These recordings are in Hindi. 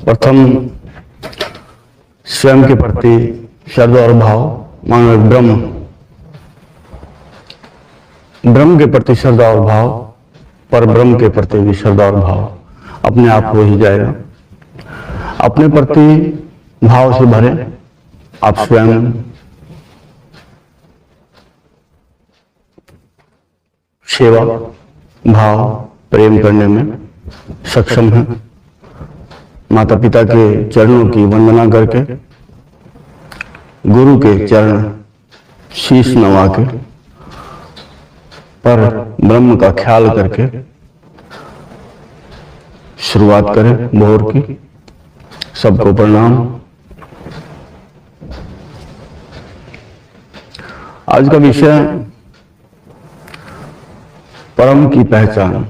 प्रथम स्वयं के प्रति श्रद्धा और भाव, मानो ब्रह्म के प्रति श्रद्धा और भाव, पर ब्रह्म के प्रति भी श्रद्धा और भाव अपने आप हो ही जाएगा। अपने प्रति भाव से भरे आप स्वयं सेवा भाव प्रेम करने में सक्षम हैं। माता पिता के चरणों की वंदना करके, गुरु के चरण शीश नवा के, पर ब्रह्म का ख्याल करके शुरुआत करें भोर की। सबको प्रणाम। आज का विषय परम की पहचान।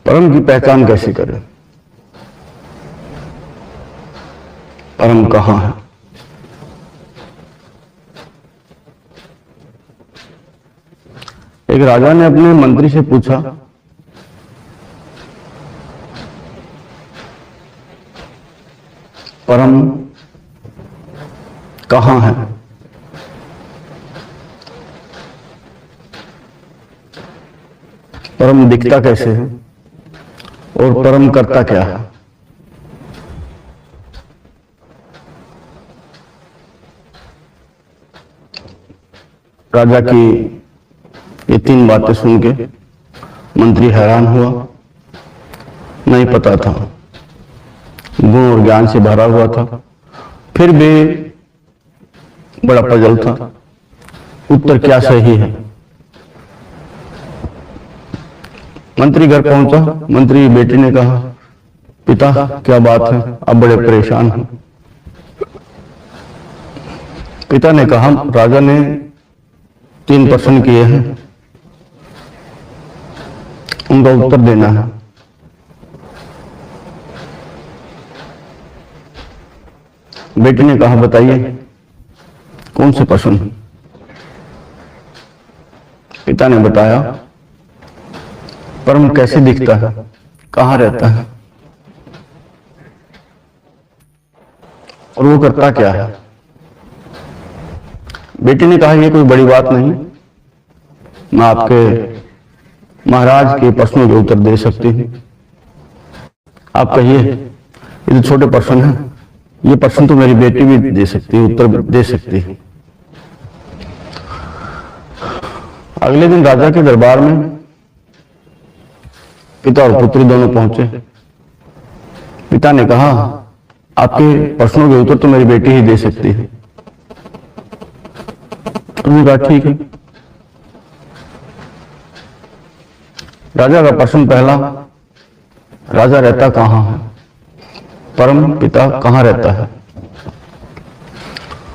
परम की पहचान कैसे करें? परम कहां है? एक राजा ने अपने मंत्री से पूछा, परम कहां है? परम दिखता कैसे है और परम करता क्या है? राजा की ये तीन बातें सुन के मंत्री हैरान हुआ। नहीं पता था, गुण और ज्ञान से भरा हुआ था, फिर भी बड़ा पजल था, उत्तर क्या सही है। मंत्री घर पहुंचा। मंत्री की बेटी ने कहा, पिता क्या बात है, आप बड़े परेशान हैं। पिता ने कहा, राजा ने 3 प्रश्न किए हैं, उनका उत्तर देना है। बेटी ने कहा, बताइए कौन से प्रश्न? पिता ने बताया, परम कैसे दिखता है, कहां रहता है और वो करता क्या है? बेटी ने कहा, ये कोई बड़ी बात नहीं, मैं आपके महाराज के प्रश्नों के उत्तर दे सकती हूँ। आप कहिए, ये तो छोटे प्रश्न हैं, ये प्रश्न तो मेरी बेटी भी दे सकती है, उत्तर दे सकती है। अगले दिन राजा के दरबार में पिता और पुत्री दोनों पहुंचे। पिता ने कहा, आपके प्रश्नों के उत्तर तो मेरी बेटी ही दे सकती है। उन्होंने कहा, ठीक है। राजा का प्रश्न पहला, राजा रहता कहां है? परम पिता कहां रहता है?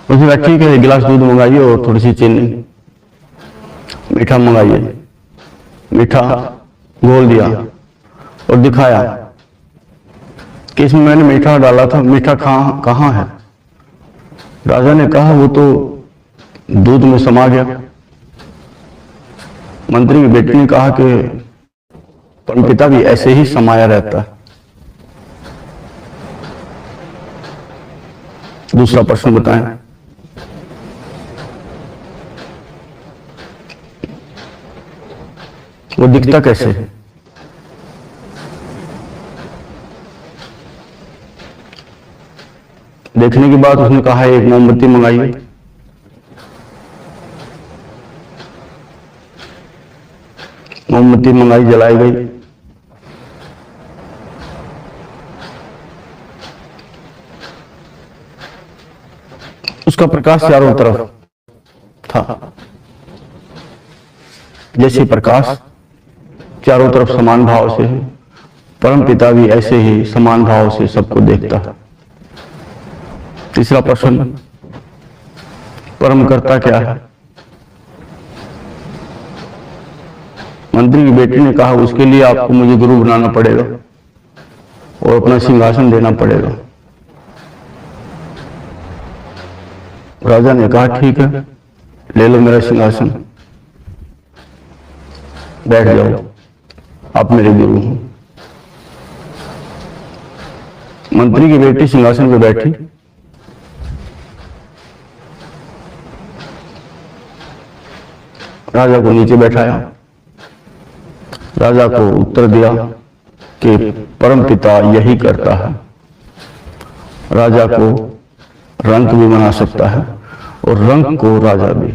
उसने कहा, ठीक है, 1 गिलास दूध मंगाइए और थोड़ी सी चीनी, मीठा मंगाइए। मीठा घोल दिया और दिखाया कि इसमें मैंने मीठा डाला था, मीठा कहां है? राजा ने कहा, वो तो दूध में समा गया। मंत्री की बेटी ने कहा कि परम पिता भी ऐसे ही समाया रहता है। दूसरा प्रश्न बताएं। वो दिखता कैसे है? देखने के बाद उसने कहा, एक मोमबत्ती मंगाइए। मोमबत्ती मंगाई, जलाई गई। उसका प्रकाश चारों तरफ था। जैसे प्रकाश चारों तरफ समान भाव से है, परम पिता भी ऐसे ही समान भाव से सबको देखता है। तीसरा प्रश्न, परम करता क्या है? मंत्री की बेटी ने कहा, उसके लिए आपको मुझे गुरु बनाना पड़ेगा और अपना सिंहासन देना पड़ेगा। राजा ने कहा, ठीक है, ले लो मेरा सिंहासन, बैठ जाओ। आप मेरे गुरु हैं। मंत्री की बेटी सिंहासन पे बैठी, राजा को नीचे बैठाया, राजा को उत्तर दिया कि परम पिता यही करता है। राजा को रंक भी बना सकता है और रंक को राजा भी।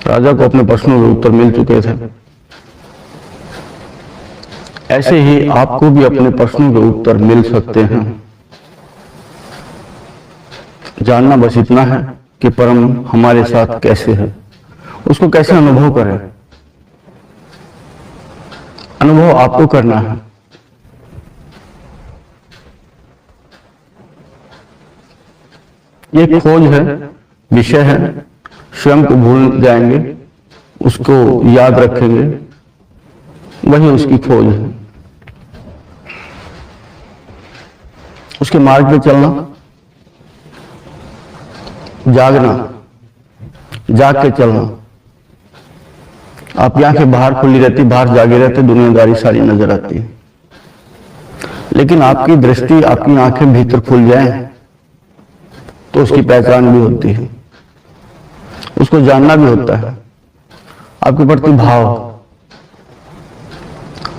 राजा को अपने प्रश्नों के उत्तर मिल चुके थे। ऐसे ही आपको भी अपने प्रश्नों के उत्तर मिल सकते हैं। जानना बस इतना है कि परम हमारे साथ कैसे है, उसको कैसे अनुभव करें। अनुभव आपको करना है। ये खोज है, विषय है। स्वयं को भूल जाएंगे, उसको याद रखेंगे, वही उसकी खोज है। उसके मार्ग पे चलना, जागना, जाग के चलना। आप आंखें बाहर खुली रहती, बाहर जागे रहते, दुनियादारी सारी नजर आती है। लेकिन आपकी दृष्टि, आपकी आंखें भीतर खुल जाएं तो उसकी पहचान भी होती है, उसको जानना भी होता है। आपके प्रति भाव,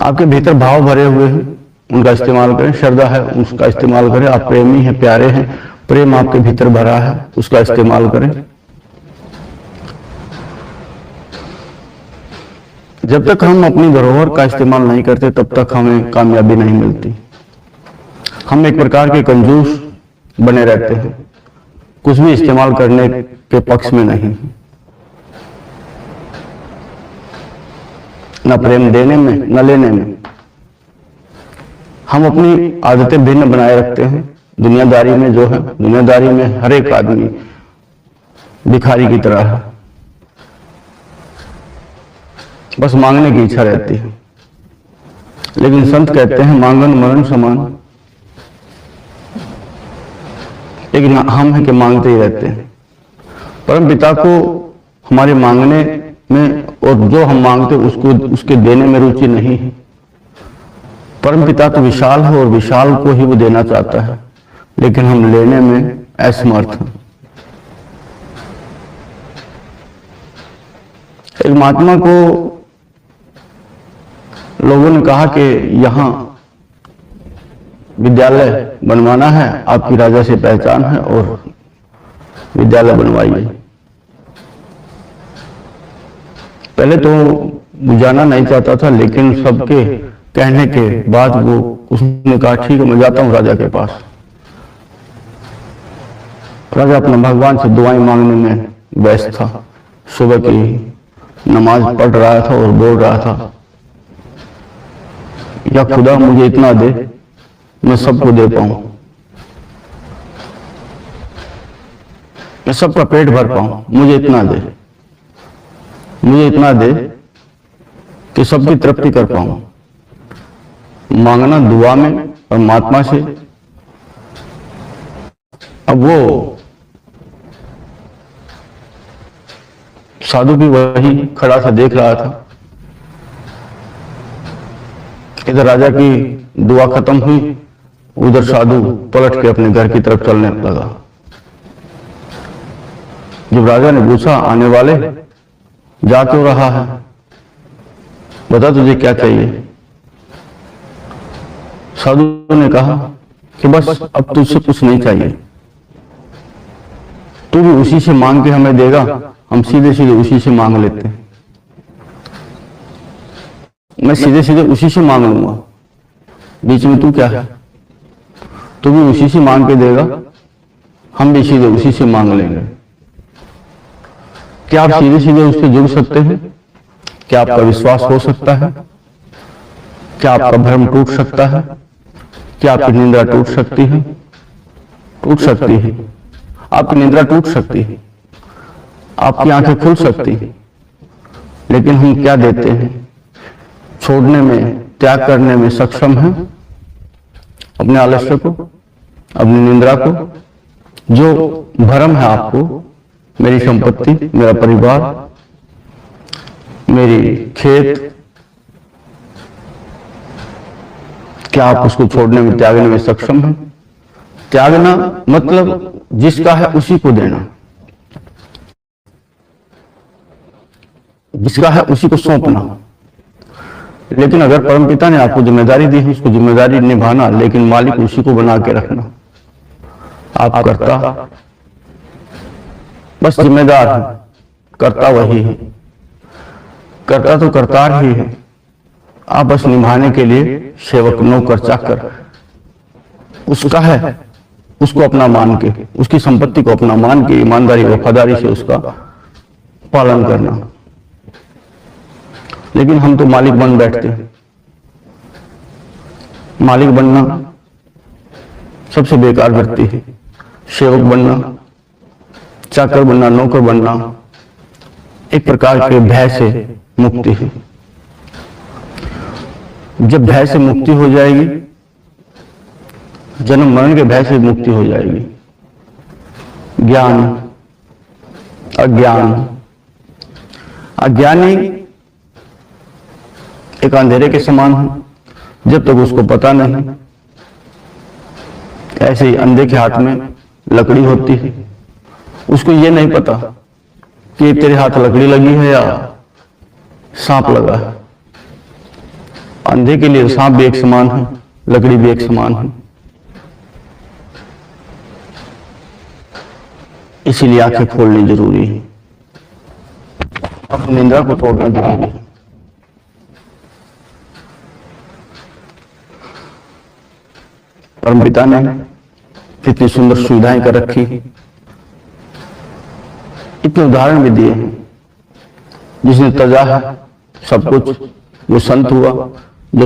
आपके भीतर भाव भरे हुए हैं, उनका इस्तेमाल करें। श्रद्धा है, उसका इस्तेमाल करें। आप प्रेमी हैं, प्यारे हैं, प्रेम आपके भीतर भरा है, उसका इस्तेमाल करें। जब तक हम अपनी धरोहर का इस्तेमाल नहीं करते तब तक हमें कामयाबी नहीं मिलती। हम एक प्रकार के कंजूस बने रहते हैं, कुछ भी इस्तेमाल करने के पक्ष में नहीं, न प्रेम देने में न लेने में। हम अपनी आदतें भिन्न बनाए रखते हैं। दुनियादारी में जो है, दुनियादारी में हर एक आदमी भिखारी की तरह है, बस मांगने की इच्छा रहती है। लेकिन संत कहते हैं मांगन मरण समान। लेकिन हम है कि मांगते ही रहते हैं। परम पिता को हमारे मांगने में और जो हम मांगते उसको उसके देने में रुचि नहीं है। परम पिता तो विशाल है और विशाल को ही वो देना चाहता है, लेकिन हम लेने में असमर्थ हैं। एक महात्मा को लोगों ने कहा कि यहाँ विद्यालय बनवाना है, आपकी राजा से पहचान है और विद्यालय बनवाइए। पहले तो जाना नहीं चाहता था, लेकिन सबके कहने के बाद वो उसने कहा ठीक है मैं जाता हूं राजा के पास। राजा अपने भगवान से दुआएं मांगने में व्यस्त था। सुबह की नमाज पढ़ रहा था और बोल रहा था, या खुदा मुझे इतना दे मैं सबको दे पाऊं, मैं सबका पेट भर पाऊं। मुझे इतना दे, मुझे इतना दे कि सबकी तृप्ति कर पाऊं। मांगना दुआ में और महात्मा से। अब वो साधु भी वही खड़ा था, देख रहा था। इधर राजा की दुआ खत्म हुई, उधर साधु पलट के अपने घर की तरफ चलने लगा। जब राजा ने पूछा आने वाले जा क्यों रहा है, बता तुझे क्या चाहिए। साधु ने कहा कि बस अब तुझसे कुछ नहीं चाहिए, तू भी उसी से मांग के हमें देगा, हम सीधे सीधे उसी से मांग लेते हैं। मैं सीधे सीधे उसी से मांग लूंगा, बीच में तू क्या है। तू भी उसी से मांग के देगा, हम भी सीधे उसी से मांग लेंगे। क्या आप सीधे सीधे उससे जुड़ सकते हैं? क्या आपका विश्वास हो सकता है? क्या आपका भ्रम टूट सकता है? क्या आपकी निंदा टूट सकती है? टूट सकती है। आपकी निंदा टूट सकती है, आपकी आंखें खुल सकती हैं। लेकिन हम क्या देते हैं? छोड़ने में, त्याग करने में सक्षम हैं अपने आलस्य को, अपनी निंद्रा को। जो भ्रम है आपको, मेरी संपत्ति, मेरा परिवार, मेरी खेत, क्या आप उसको छोड़ने में, त्यागने में सक्षम हैं? त्यागना मतलब जिसका है उसी को देना, जिसका है उसी को सौंपना। लेकिन अगर परमपिता ने आपको जिम्मेदारी दी है, उसको जिम्मेदारी निभाना, लेकिन मालिक उसी को बना के रखना। आप करता, बस जिम्मेदार है, करता वही है, करता तो करतार ही है, आप बस निभाने के लिए सेवक, नौकर, चाकर, उसका है, उसको अपना मान के, उसकी संपत्ति को अपना मान के ईमानदारी वफादारी से उसका पालन करना। लेकिन हम तो मालिक बन बैठते हैं। मालिक बनना सबसे बेकार वृत्ति है। सेवक बनना, चाकर बनना, नौकर बनना एक प्रकार के भय से मुक्ति है। जब भय से मुक्ति हो जाएगी, जन्म मरण के भय से मुक्ति हो जाएगी, ज्ञान, अज्ञान, अज्ञानी एक अंधेरे के समान है। जब तक उसको पता नहीं, ऐसे ही अंधे के हाथ में लकड़ी होती है, उसको ये नहीं पता कि तेरे हाथ लकड़ी लगी है या सांप लगा है। अंधे के लिए सांप भी एक समान है, लकड़ी भी एक समान है। इसीलिए आंखें खोलनी जरूरी है, अपनी निंद्रा को तोड़ना जरूरी है। परमपिता ने इतनी सुंदर सुविधाएं कर रखी, इतने उदाहरण भी दिए हैं। जिसने तजा है सब कुछ, जो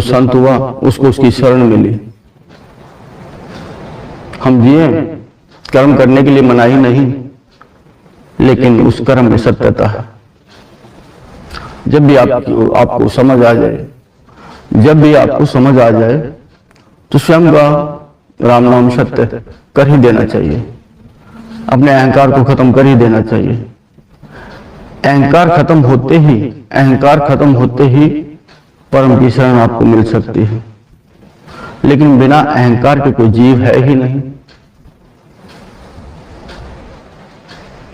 संत हुआ उसको उसकी शरण मिली। हम जिए, कर्म करने के लिए मनाही नहीं, लेकिन उस कर्म में सत्यता है। जब भी आपको समझ आ जाए, तो स्वयं का राम नाम सत्य कर ही देना चाहिए। अपने अहंकार को खत्म कर ही देना चाहिए। अहंकार खत्म होते ही परम की शरण आपको मिल सकती है। लेकिन बिना अहंकार के कोई जीव है ही नहीं।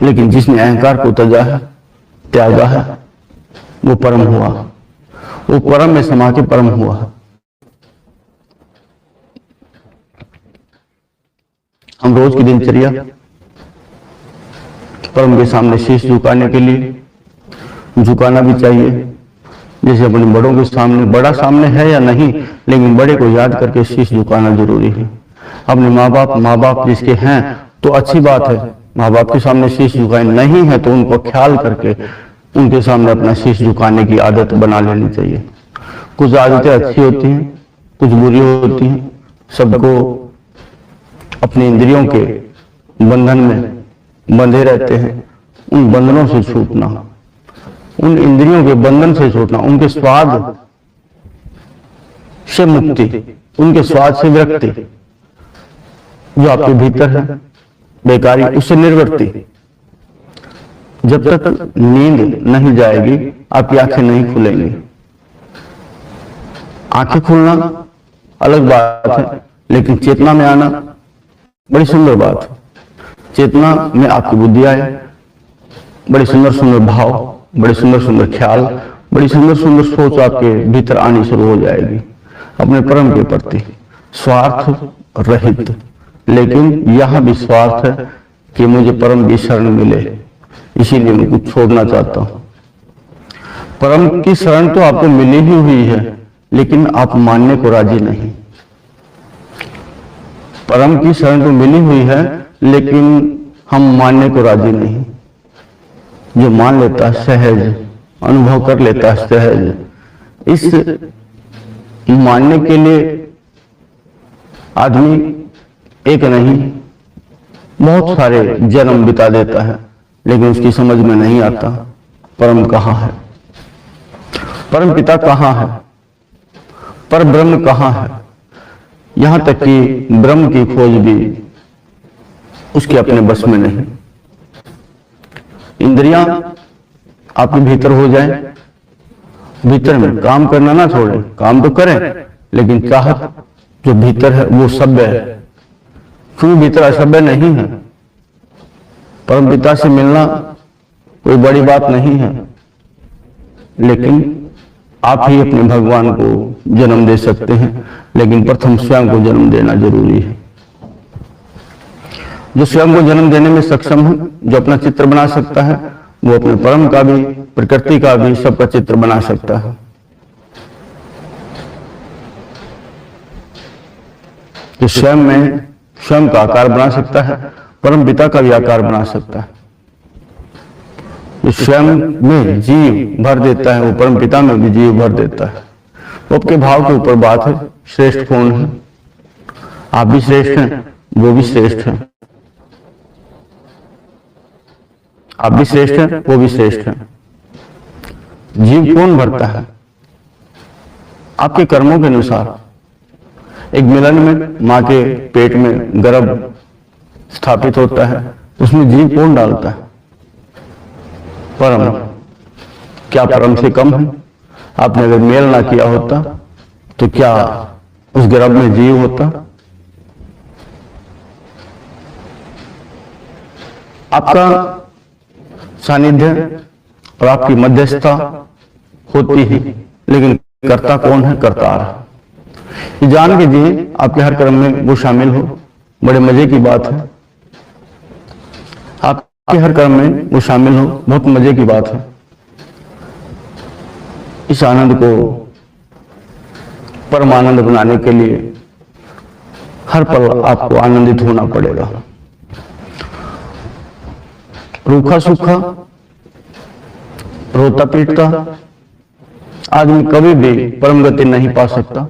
लेकिन जिसने अहंकार को तजा है, त्यागा है, वो परम हुआ, वो परम में समा के परम हुआ। हम रोज की दिनचर्या परम के सामने शीश झुकाने के लिए झुकाना भी चाहिए। जैसे अपने बड़ों के सामने, बड़ा सामने है या नहीं, लेकिन बड़े को याद करके शीश झुकाना जरूरी है। अपने माँ बाप जिसके हैं तो अच्छी बात है, माँ बाप के सामने शीश झुकाए, नहीं है तो उनको ख्याल करके उनके सामने अपना शीश झुकाने की आदत बना लेनी चाहिए। कुछ आदतें अच्छी होती हैं, कुछ बुरी होती हैं। सबको अपने इंद्रियों के बंधन में बंधे रहते हैं। उन बंधनों से छूटना, उन इंद्रियों के बंधन से छूटना, उनके स्वाद से मुक्ति, उनके स्वाद से विरक्ति, जो आपके भीतर है बेकारी, उससे निर्वृत्ति। जब तक नींद नहीं जाएगी, आपकी आंखें नहीं खुलेंगी। आंखें खुलना अलग बात है, लेकिन चेतना में आना बड़ी सुंदर बात है। चेतना में आपकी बुद्धि आए, बड़ी सुंदर सुंदर भाव, बड़े सुंदर सुंदर ख्याल, बड़ी सुंदर सुंदर सोच आपके भीतर आनी शुरू हो जाएगी अपने परम के प्रति, स्वार्थ रहित। लेकिन यह भी स्वार्थ है कि मुझे परम की शरण मिले, इसीलिए मैं कुछ छोड़ना चाहता हूं। परम की शरण तो आपको मिली ही हुई है, लेकिन आप मानने को राजी नहीं। परम की शरण तो मिली हुई है, लेकिन हम मानने को राजी नहीं। जो मान लेता है सहज, अनुभव कर लेता है सहज। इस मानने के लिए आदमी एक नहीं बहुत सारे जन्म बिता देता है, लेकिन उसकी समझ में नहीं आता परम कहाँ है, परम पिता कहाँ है, पर ब्रह्म कहाँ है। यहां तक कि ब्रह्म की खोज भी उसके अपने बस में नहीं। इंद्रियां आपके भीतर हो जाए, भीतर में काम करना ना छोड़े, काम तो करें, लेकिन चाहत जो भीतर है वो सभ्य है, क्योंकि भीतर असभ्य नहीं है। परम पिता से मिलना कोई बड़ी बात नहीं है, लेकिन आप ही अपने भगवान को जन्म दे सकते हैं, लेकिन प्रथम स्वयं को जन्म देना जरूरी है। जो स्वयं को जन्म देने में सक्षम है, जो अपना चित्र बना सकता है, वो अपने परम का भी, प्रकृति का भी, सबका चित्र बना सकता है। जो स्वयं में स्वयं का आकार बना सकता है, परम पिता का भी आकार बना सकता है। जो स्वयं में जीव भर देता है, वो परम पिता में भी जीव भर देता है। वो आपके भाव के ऊपर बात है। श्रेष्ठ कौन है? आप भी श्रेष्ठ हैं, वो भी श्रेष्ठ है। आप भी श्रेष्ठ हैं, वो भी श्रेष्ठ है। जीव कौन भरता है? आपके कर्मों के अनुसार। एक मिलन में मां के पेट में गर्भ स्थापित होता है, उसमें जीव कौन डालता है? परम। क्या परम से कम है? आपने अगर मेल ना किया होता तो क्या उस गर्भ में जीव होता? आपका सानिध्य और आपकी मध्यस्थता होती है, लेकिन कर्ता कौन है? करतार। ये जान के जी आपके हर कर्म में वो शामिल हो, बड़े मजे की बात है। आपके हर कर्म में वो शामिल हो, बहुत मजे की बात है। इस आनंद को परमानंद बनाने के लिए हर पल आपको आनंदित होना पड़ेगा। रूखा सूखा, रोता पीटता आदमी कभी भी परम गति नहीं पा सकता।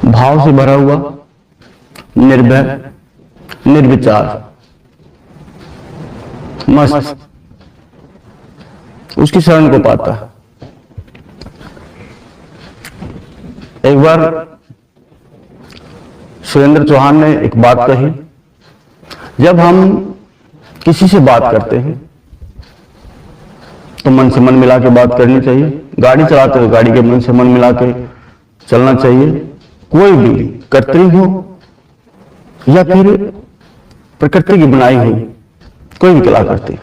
भाव से भरा हुआ, निर्भय, निर्विचार, मस्त, उसकी शरण को पाता है। एक बार सुरेंद्र चौहान ने एक बात कही, जब हम किसी से बात करते हैं तो मन से मन मिला के बात करनी चाहिए। गाड़ी चलाते हो, गाड़ी के मन से मन मिला के चलना चाहिए। कोई भी कर्तरी हो या फिर प्रकृति की बनाई हुई कोई भी कलाकृति,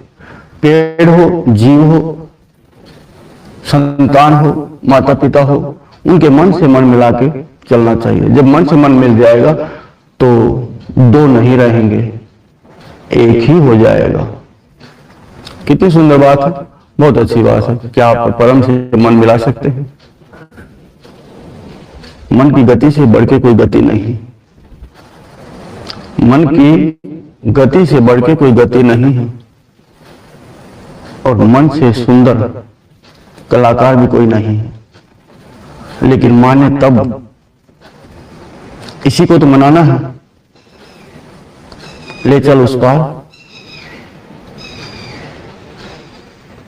पेड़ हो, जीव हो, संतान हो, माता पिता हो, उनके मन से मन मिला के चलना चाहिए। जब मन से मन मिल जाएगा तो दो नहीं रहेंगे, एक ही हो जाएगा। कितनी सुंदर बात है, बहुत अच्छी बात है। क्या आप परम से मन मिला सकते हैं? मन की गति से बढ़ के कोई गति नहीं, मन की गति से बढ़ के कोई गति नहीं है, और मन से सुंदर कलाकार भी कोई नहीं है। लेकिन माने तब, इसी को तो मनाना है। ले चल उस पार,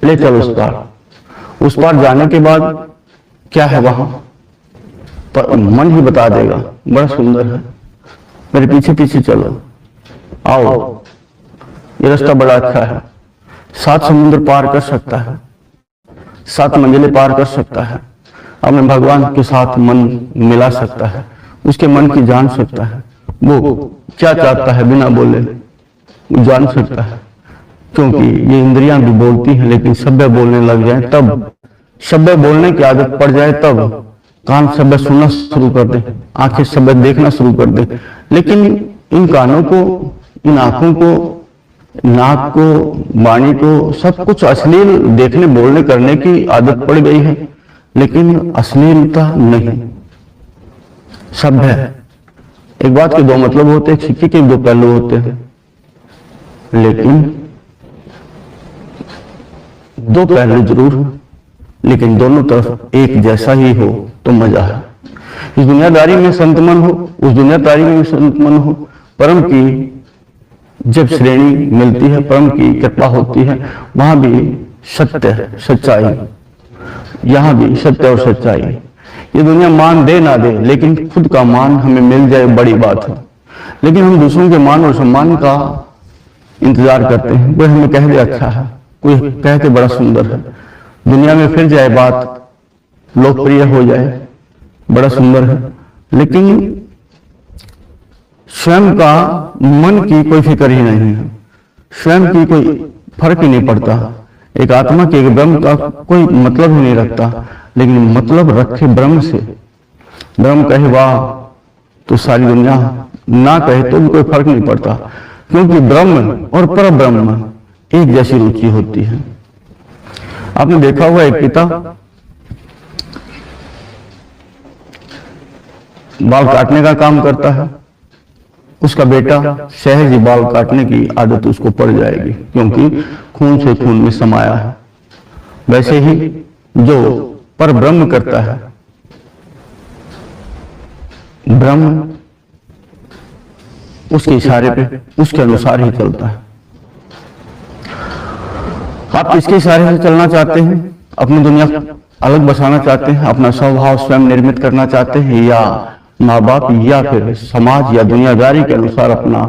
ले चल उस पार। उस पार जाने के बाद क्या है वहां पर मन ही बता देगा। बड़ा सुंदर है, मेरे पीछे पीछे चलो, आओ, ये रास्ता बड़ा अच्छा है। 7 समुद्र पार कर सकता है, 7 मंजिलें पार कर सकता है, अपने भगवान के साथ मन मिला सकता है, उसके मन की जान सकता है। वो क्या चाहता है बिना बोले वो जान सकता है। क्योंकि ये इंद्रियां भी बोलती हैं, लेकिन सभ्य बोलने लग जाए तब, सभ्य बोलने की आदत पड़ जाए तब, कान सभ्य सुनना शुरू कर दे, आंखें सभ्य देखना शुरू कर दे, लेकिन इन कानों को, इन आंखों को, नाक को, वाणी को, सब कुछ अश्लील देखने बोलने करने की आदत पड़ गई है, लेकिन अश्लीलता नहीं, सभ्य। एक बात के दो मतलब होते हैं, सिक्के के 2 पहलू होते हैं, लेकिन 2 पहलू जरूर हो, लेकिन दोनों तरफ एक जैसा ही हो तो मजा है। इस दुनियादारी में संतमन हो, उस दुनियादारी में संतमन हो। परम की जब श्रेणी मिलती है, परम की कृपा होती है, वहां भी सत्य है, सच्चाई, यहां भी सत्य और सच्चाई। ये दुनिया मान दे ना दे, लेकिन खुद का मान हमें मिल जाए बड़ी बात है। लेकिन हम दूसरों के मान और सम्मान का इंतजार करते हैं। कोई हमें कह दे अच्छा है, कोई कह के बड़ा सुंदर है, दुनिया में फिर जाए बात, लोकप्रिय हो जाए, बड़ा सुंदर है, लेकिन स्वयं का मन की कोई फिक्र ही नहीं है, स्वयं की कोई फर्क ही नहीं पड़ता। एक आत्मा के एक ब्रह्म का कोई मतलब ही नहीं रखता, लेकिन मतलब रखे ब्रह्म से। ब्रह्म कहे वाह तो सारी दुनिया, ना कहे तो भी कोई फर्क नहीं पड़ता, क्योंकि ब्रह्म और पर ब्रह्म एक जैसी रुचि होती है। आपने देखा हुआ एक पिता बाल काटने का काम करता है, उसका बेटा सहज ही बाल काटने की आदत उसको पड़ जाएगी, क्योंकि खून से खून में समाया है। वैसे ही जो पर ब्रह्म करता है, ब्रह्म उसके इशारे पे, उसके अनुसार ही चलता है। आप किसके इशारे से चलना चाहते हैं? अपनी दुनिया अलग बसाना चाहते हैं, अपना स्वभाव स्वयं निर्मित करना चाहते हैं, या माँ बाप या फिर समाज या दुनियादारी के अनुसार अपना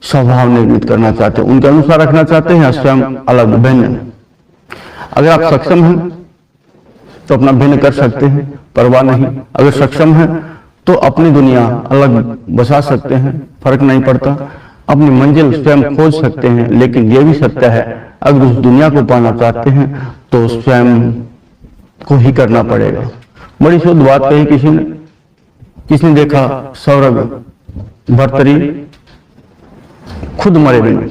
स्वभाव निर्मित करना चाहते हैं, उनके अनुसार रखना चाहते हैं, या स्वयं अलग भिन्न? अगर आप सक्षम हैं तो अपना भिन्न कर सकते हैं, परवाह नहीं। अगर सक्षम हैं तो अपनी दुनिया अलग बसा सकते हैं, फर्क नहीं पड़ता। अपनी मंजिल स्वयं खोज सकते हैं। लेकिन यह भी सत्य है, अगर उस दुनिया को पाना चाहते हैं तो स्वयं को ही करना पड़ेगा। बड़ी शुद्ध बात कही किसने देखा? सौरभ भर्तरी खुद मरे बिना।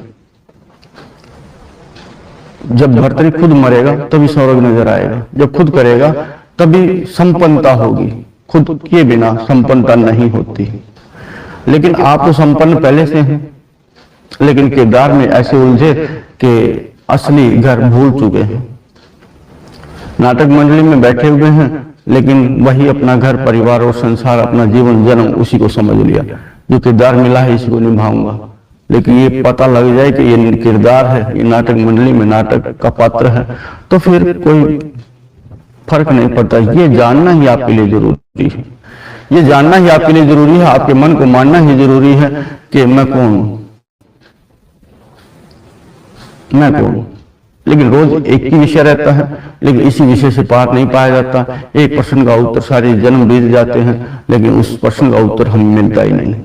जब भर्तरी खुद मरेगा तभी सौरभ नजर आएगा, जब खुद करेगा तभी संपन्नता होगी। खुद किए बिना संपन्नता नहीं होती। लेकिन आप तो संपन्न पहले से हैं, लेकिन किरदार में ऐसे उलझे कि असली घर भूल चुके हैं। नाटक मंडली में बैठे हुए हैं, लेकिन वही अपना घर, परिवार और संसार, अपना जीवन जन्म उसी को समझ लिया। जो किरदार मिला है इसी को निभाऊंगा। लेकिन ये पता लग जाए कि ये किरदार है, ये नाटक मंडली में नाटक का पात्र है, तो फिर कोई फर्क नहीं पड़ता। ये जानना ही आपके लिए जरूरी है, ये जानना ही आपके लिए जरूरी है। आपके मन को मानना ही जरूरी है कि मैं कौन हूं, मैं कौन हूं। लेकिन रोज एक ही विषय रहता है, लेकिन इसी विषय से पार नहीं पाया जाता। एक प्रश्न का उत्तर सारे जन्म बीत जाते हैं, लेकिन उस प्रश्न का उत्तर हमें मिलता ही नहीं।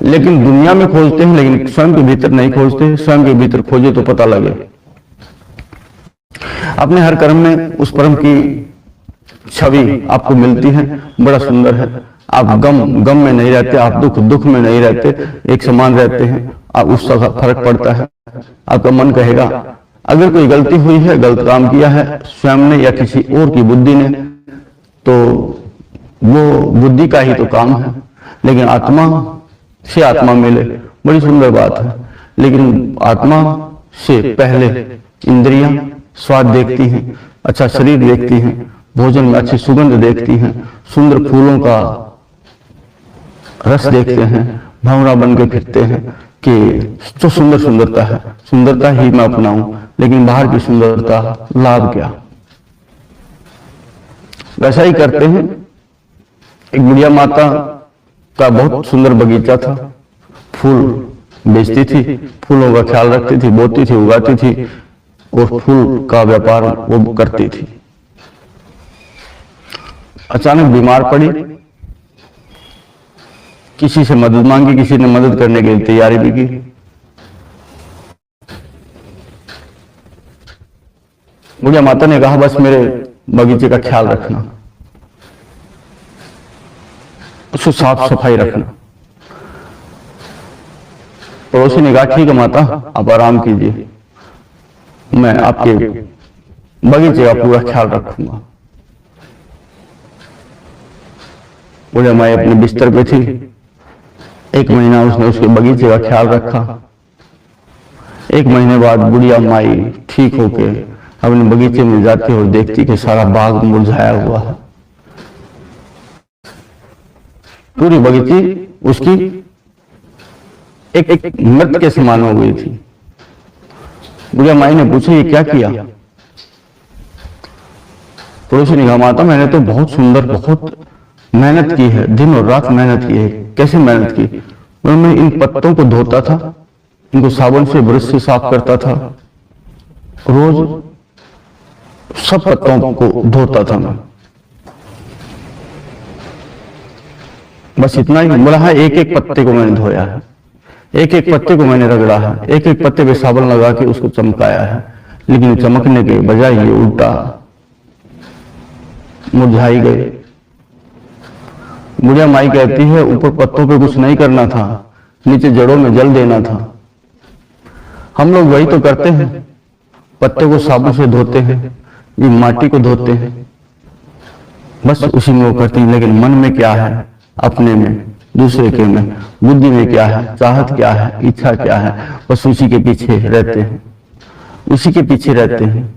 लेकिन दुनिया में खोजते हैं, लेकिन स्वयं के भीतर नहीं खोजते। स्वयं के भीतर खोजे तो पता लगे। अपने हर कर्म में उस परम की छवि आपको मिलती है, बड़ा सुंदर है। आप गम में नहीं रहते, आप दुख में नहीं रहते, एक समान रहते हैं। आप उसका फर्क पड़ता है। आपका मन कहेगा अगर कोई गलती हुई है, गलत काम किया है स्वयं ने या किसी और की बुद्धि ने, तो वो बुद्धि का ही तो काम है। लेकिन आत्मा से आत्मा मिले, बड़ी सुंदर बात है। लेकिन आत्मा से पहले इंद्रियां स्वाद देखती हैं, अच्छा शरीर देखती हैं, भोजन में अच्छी सुगंध देखती हैं, सुंदर फूलों का रस देखते हैं, भंवरा बन के फिरते हैं कि तो सुंदरता है, सुंदरता ही मैं अपनाऊं। लेकिन बाहर की सुंदरता लाभ क्या? वैसा ही करते हैं। एक बुढ़िया माता का बहुत सुंदर बगीचा था, फूल बेचती थी, फूलों का ख्याल रखती थी, बोती थी, उगाती थी और फूल का व्यापार वो करती थी। अचानक बीमार पड़ी, किसी से मदद मांगी, किसी ने मदद करने की तैयारी भी की। बुढ़िया माता ने कहा बस मेरे बगीचे का ख्याल रखना, उसको साफ सफाई रखना। पड़ोसी ने कहा ठीक है माता, आप आराम कीजिए, मैं आपके बगीचे का पूरा ख्याल रखूंगा। बुढ़िया माई अपने बिस्तर पे थी। 1 महीना उसने उसके बगीचे का ख्याल रखा। 1 महीने बाद बुढ़िया माई ठीक होके अपने बगीचे में जाती और देखती कि सारा बाग मुरझाया हुआ है। पूरी बगीची उसकी एक मृत के समान हो गई थी। बुढ़िया माई ने पूछा ये क्या किया? पड़ोसी ने कहा माता मैंने तो बहुत सुंदर, बहुत मेहनत की है, दिन और रात मेहनत की है। कैसे मेहनत की? मैं इन पत्तों को धोता था, इनको साबुन से ब्रश से साफ करता था, रोज सब पत्तों को धोता था मैं। बस इतना ही बोला है। एक एक पत्ते को मैंने धोया है, एक एक पत्ते को मैंने रगड़ा है, एक एक पत्ते पे साबुन लगा के उसको चमकाया है, लेकिन चमकने के बजाय ये उल्टा मुरझाई गए। बुढ़िया माई कहती है ऊपर पत्तों पे कुछ नहीं करना था, नीचे जड़ों में जल देना था। हम लोग वही तो करते हैं, पत्ते को साबुन से धोते हैं, ये माटी को धोते हैं, बस उसी में वो करते हैं। लेकिन मन में क्या है, अपने में, दूसरे के में, बुद्धि में क्या है, चाहत क्या है, इच्छा क्या है, बस उसी के पीछे रहते हैं, उसी के पीछे रहते हैं।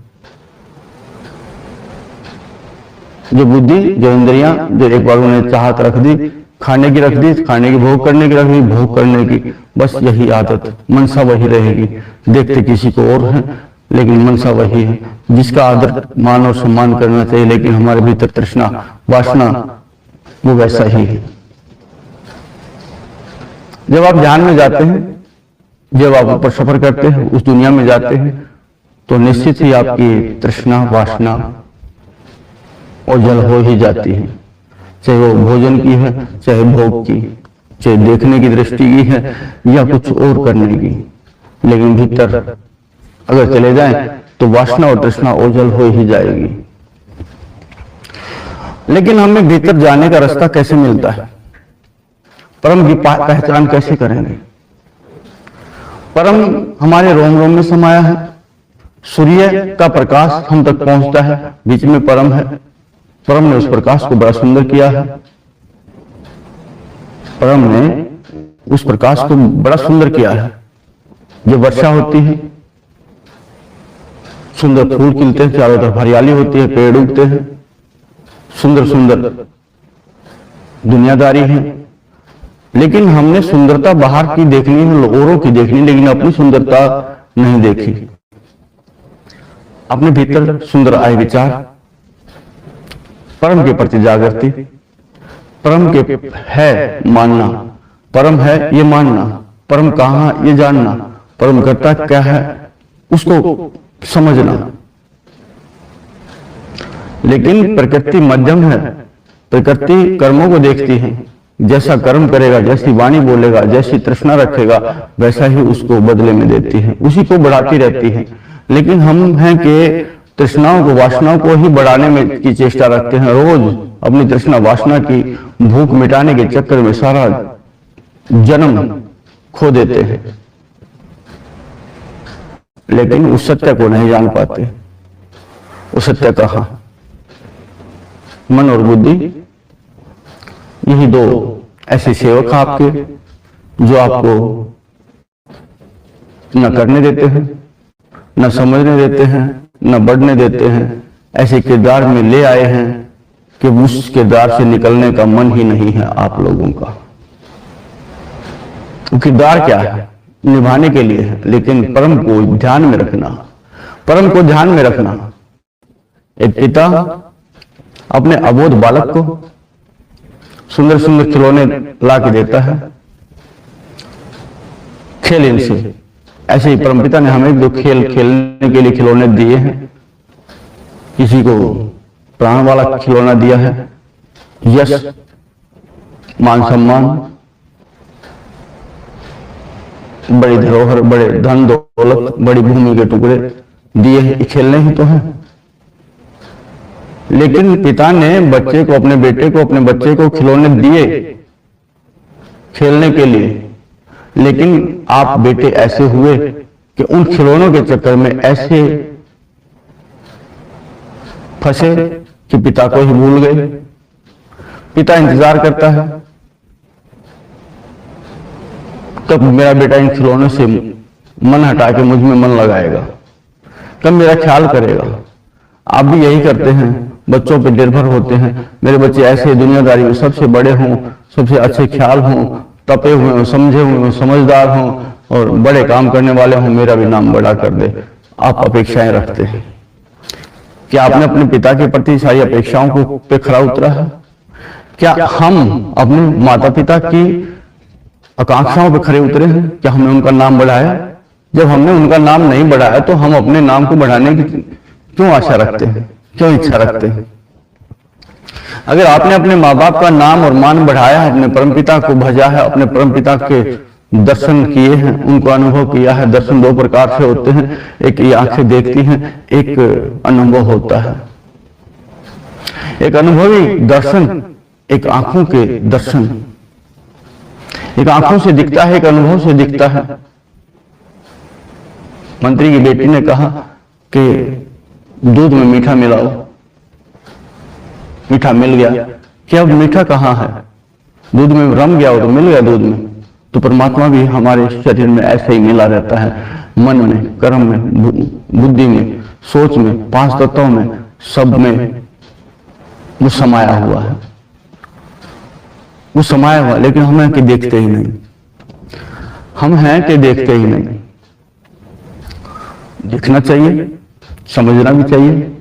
जो बुद्धि, जो इंद्रियां, जो एक बार उन्हें चाहत रख दी, खाने की रख दी, खाने की भोग करने की रख दी, भोग करने की, बस यही आदत, मनसा वही रहेगी। देखते किसी को और है, लेकिन मनसा वही है। जिसका आदर मान और सम्मान करना चाहिए, लेकिन हमारे भीतर तृष्णा, वासना वो वैसा ही है। जब आप ध्यान में जाते हैं, जब आप ऊपर सफर करते हैं, उस दुनिया में जाते हैं, तो निश्चित ही आपकी तृष्णा, वासना ओझल हो ही जाती है। चाहे वो भोजन की है, चाहे भोग की, चाहे देखने की दृष्टि की है, या कुछ और करने की। लेकिन भीतर अगर चले जाएं तो वासना और तृष्णा ओझल हो ही जाएगी। लेकिन हमें भीतर जाने का रास्ता कैसे मिलता है? परम की पहचान कैसे करेंगे? परम हमारे रोम रोम में समाया है। सूर्य का प्रकाश हम तक पहुंचता है, बीच में परम है। परम ने उस प्रकाश को बड़ा सुंदर किया है। परम ने उस प्रकाश को बड़ा सुंदर किया है। जब वर्षा होती है, सुंदर फूल खिलते हैं, चारों तरफ हरियाली होती है, पेड़ उगते हैं, सुंदर सुंदर दुनियादारी है। लेकिन हमने सुंदरता बाहर की देखनी है, औरों की देखनी, लेकिन अपनी सुंदरता नहीं देखी। अपने भीतर सुंदर आए विचार, परम के प्रति जागृति, परम के है मानना, परम है ये मानना, परम कहाँ ये जानना, परम करता क्या है उसको समझना। लेकिन प्रकृति मध्यम है, प्रकृति कर्मों को देखती है। जैसा कर्म करेगा, जैसी वाणी बोलेगा, जैसी तृष्णा रखेगा, वैसा ही उसको बदले में देती है, उसी को बढ़ाती रहती है। लेकिन हम हैं कि तृष्णाओं को, वासनाओं को ही बढ़ाने में की चेष्टा रखते हैं। रोज अपनी तृष्णा, वासना की भूख मिटाने के चक्कर में सारा जन्म खो देते हैं, लेकिन उस सत्य को नहीं जान पाते। वो सत्य कहाँ? मन और बुद्धि, यही दो ऐसे सेवक आपके, जो आपको न करने देते हैं, न समझने देते हैं, न बढ़ने देते हैं। ऐसे किरदार में ले आए हैं कि उस किरदार से निकलने का मन ही नहीं है आप लोगों का। वो किरदार क्या है? निभाने के लिए है, लेकिन परम को ध्यान में रखना, परम को ध्यान में रखना। एक पिता अपने अबोध बालक को सुंदर सुंदर खिलौने ला के देता है, खेल इनसे। ऐसे ही परमपिता ने हमें जो खेल खेलने के लिए खिलौने दिए हैं, किसी को प्राण वाला खिलौना दिया है, यश, मान सम्मान, बड़ी धरोहर, बड़े धन दौलत, बड़ी भूमि के टुकड़े दिए हैं, खेलने ही तो हैं। लेकिन पिता ने बच्चे को, अपने बेटे को, अपने बच्चे को खिलौने दिए खेलने के लिए, लेकिन आप बेटे ऐसे हुए कि उन खिलौनों के चक्कर में ऐसे फंसे कि पिता को ही भूल गए। पिता इंतजार करता है कब मेरा बेटा इन खिलौनों से मन हटा के मुझ में मन लगाएगा, कब मेरा ख्याल करेगा। आप भी यही करते हैं, बच्चों पे निर्भर होते हैं, मेरे बच्चे ऐसे दुनियादारी में सबसे बड़े हों, सबसे अच्छे ख्याल हों, तपे हुए हों, समझे हुए हों, समझदार हों और बड़े काम करने वाले हों, मेरा भी नाम बड़ा कर दे। आप अपेक्षाएं रखते हैं। क्या आपने अपने पिता के प्रति सारी अपेक्षाओं को पे खरा उतरा है? क्या हम अपने माता पिता की आकांक्षाओं पे खरे उतरे हैं? क्या हमने उनका नाम बढ़ाया? जब हमने उनका नाम नहीं बढ़ाया तो हम अपने नाम को बढ़ाने की क्यों आशा रखते हैं, क्यों इच्छा रखते हैं? अगर आपने अपने माँ बाप का नाम और मान बढ़ाया है, अपने परमपिता को भजा है, अपने परमपिता के दर्शन किए हैं, उनको अनुभव किया है। दर्शन दो प्रकार से होते हैं, एक ये आंखें देखती हैं, एक अनुभव होता है। एक अनुभवी दर्शन, एक आंखों के दर्शन, एक आंखों से दिखता है, एक अनुभव से दिखता है। मंत्री की बेटी ने कहा कि दूध में मीठा मिलाओ, मीठा मिल गया। क्या अब मीठा कहाँ है? दूध में रम गया हो तो मिल गया दूध में। तो परमात्मा भी हमारे शरीर में ऐसे ही मिला रहता है, मन में, कर्म में, बुद्धि में, सोच में, 5 तत्वों में, सब में वो समाया हुआ है। वो समाया हुआ, लेकिन हम हैं कि देखते ही नहीं। हम हैं कि देखते ही नहीं। देखना चाहिए, समझना भी चाहिए।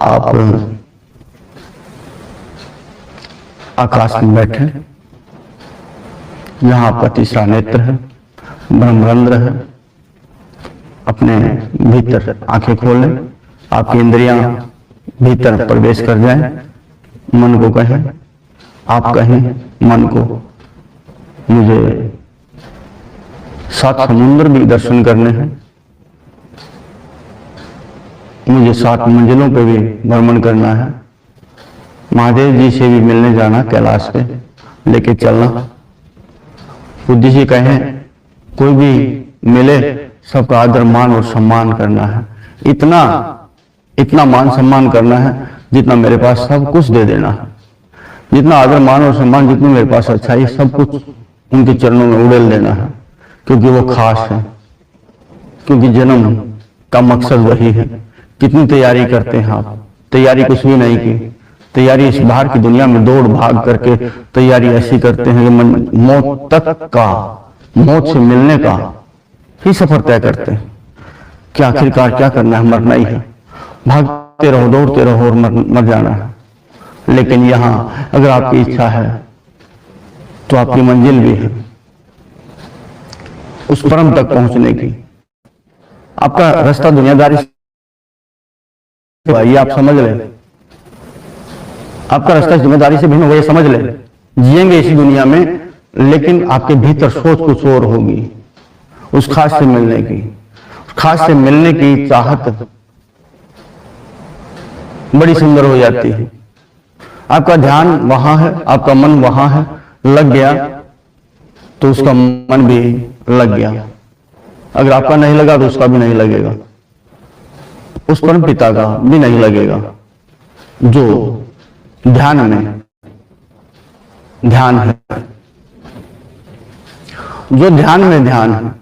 आप आकाश में बैठे, यहां आपका तीसरा नेत्र है, ब्रह्मरंध्र है। अपने भीतर आंखें खोलें, आपकी इंद्रियां भीतर प्रवेश कर जाएं। मन को कहें, आप कहें मन को, मुझे 7 समुद्र भी दर्शन करने हैं, मुझे 7 मंजिलों पे भी भ्रमण करना है, महादेव जी से भी मिलने जाना, कैलाश पे लेके चलना। बुद्धि जी कहें, कोई भी मिले सबका आदर मान और सम्मान करना है। इतना मान सम्मान करना है जितना मेरे पास सब कुछ दे देना है। जितना आदर मान और सम्मान, जितनी मेरे पास अच्छाई, सब कुछ उनके चरणों में उड़ेल देना है, क्योंकि वो खास है, क्योंकि जन्म का मकसद वही है। कितनी तैयारी करते हैं आप? तैयारी कुछ भी नहीं की। तैयारी इस बाहर की दुनिया में दौड़ भाग करके तैयारी ऐसी करते हैं कि मौत तक का, मौत से मिलने का ही सफर तय करते हैं कि आखिरकार क्या करना है, मरना ही है। भागते रहो, दौड़ते रहो और मर जाना है। लेकिन यहां अगर आपकी इच्छा है तो आपकी मंजिल भी है, उस परम तक पहुंचने की। आपका रास्ता दुनियादारी से, ये आप समझ लें, आपका रास्ता जिम्मेदारी से भिन्न होगा, ये समझ लें। जिएंगे इसी दुनिया में, लेकिन आपके भीतर सोच कुछ और होगी, उस खास से मिलने की। खास से मिलने की चाहत बड़ी सुंदर हो जाती है। आपका ध्यान वहां है, आपका मन वहां है, लग गया तो उसका मन भी लग गया। अगर आपका नहीं लगा तो उसका भी नहीं लगेगा, उस परम पिता का भी नहीं लगेगा। जो ध्यान में ध्यान है, जो ध्यान में ध्यान है।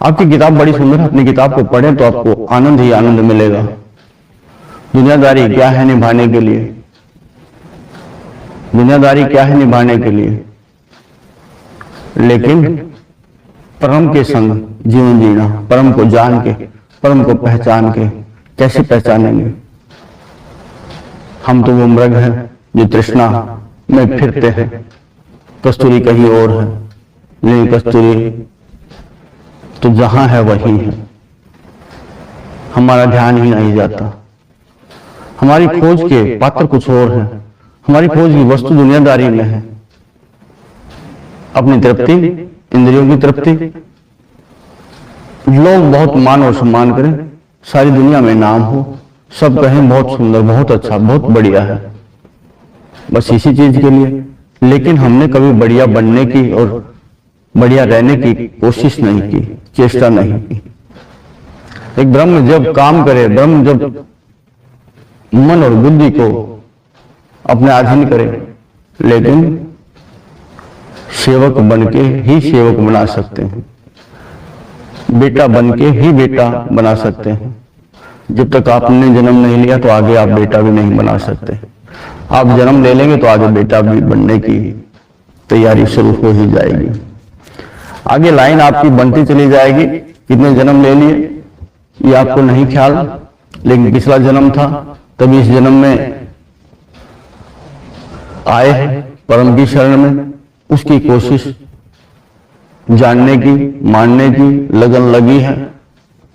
आपकी किताब बड़ी सुंदर है, अपनी किताब को पढ़ें तो आपको आनंद ही आनंद मिलेगा। दुनियादारी क्या है निभाने के लिए? दुनियादारी क्या है निभाने के लिए? लेकिन परम के संग जीवन जीना, परम को जान के, परम को पहचान के। कैसे पहचानेंगे? हम तो वो मृग हैं जो तृष्णा में फिरते हैं, कस्तूरी कहीं और है, नहीं कस्तूरी तो जहां है वही है। हमारा ध्यान ही नहीं जाता। हमारी खोज के पात्र कुछ और है, हमारी खोज की वस्तु दुनियादारी में है। अपनी तृप्ति, इंद्रियों की तृप्ति। लोग बहुत मान और सम्मान करें, सारी दुनिया में नाम हो, सब कहें बहुत सुंदर, बहुत अच्छा, बहुत बढ़िया है, बस इसी चीज के लिए। लेकिन हमने कभी बढ़िया बनने की और बढ़िया रहने की कोशिश नहीं की, चेष्टा नहीं की। एक ब्रह्म जब काम करे, ब्रह्म जब मन और बुद्धि को अपने अधीन करे, लेकिन सेवक बनके ही सेवक बना सकते हैं, बेटा बनके ही बेटा बना सकते हैं। जब तक आपने जन्म नहीं लिया तो आगे आप बेटा भी नहीं बना सकते। आप जन्म ले लेंगे तो आगे बेटा भी बनने की तैयारी शुरू हो ही जाएगी। आगे लाइन आपकी बनती चली जाएगी। कितने जन्म ले लिए ये आपको नहीं ख्याल, लेकिन पिछला जन्म था तभी इस जन्म में आए हैं परम की शरण में, उसकी कोशिश जानने की, मानने की लगन लगी है,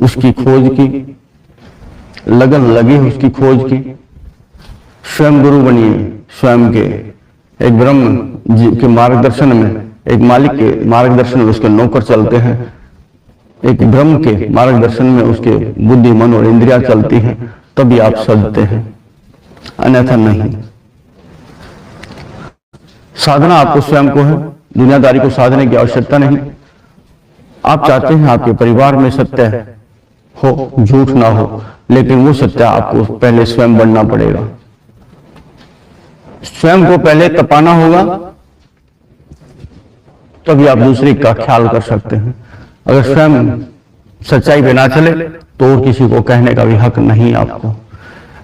उसकी खोज की लगन लगी है, उसकी खोज की। स्वयं गुरु बनिए, स्वयं के एक ब्रह्म जी के मार्गदर्शन में, एक मालिक के मार्गदर्शन में उसके नौकर चलते हैं, एक ब्रह्म के मार्गदर्शन में उसके बुद्धि, मन और इंद्रिया चलती हैं, तभी आप सजते हैं, अन्यथा नहीं। साधना आपको स्वयं को है, दुनियादारी को साधने की आवश्यकता नहीं। आप चाहते हैं आपके परिवार में सत्य हो, झूठ ना हो, लेकिन वो सत्य आपको पहले स्वयं बनना पड़ेगा। स्वयं को पहले तपाना होगा, तभी आप दूसरे का ख्याल कर सकते हैं। अगर स्वयं सच्चाई पे ना चले तो और किसी को कहने का भी हक नहीं आपको।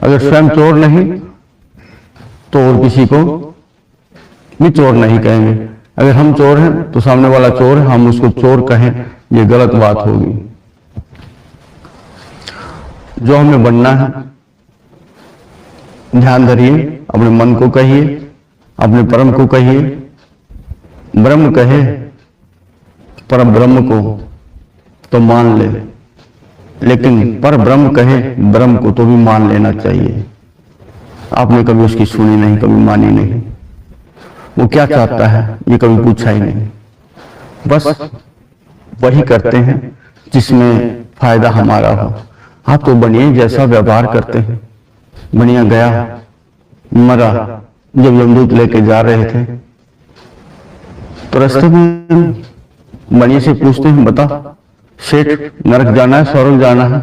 अगर स्वयं चोर नहीं तो और किसी को भी चोर नहीं कहेंगे। अगर हम चोर हैं तो सामने वाला चोर है, हम उसको चोर कहें, ये गलत बात होगी। जो हमें बनना है, ध्यान धरिए, अपने मन को कहिए, अपने परम को कहिए। ब्रह्म कहे, परम ब्रह्म को तो मान ले, लेकिन पर ब्रह्म कहे ब्रह्म को तो भी मान लेना चाहिए। आपने कभी उसकी सुनी नहीं, कभी मानी नहीं। वो क्या चाहता है ये कभी पूछा ही नहीं। बस वही करते हैं जिसमें फायदा हमारा हो। आप तो बनिए जैसा व्यवहार करते हैं। बनिया गया, मरा, जब यमदूत लेके जा रहे थे तो रास्ते में बनिए से पूछते हैं, बता सेठ नरक जाना है, स्वर्ग जाना है?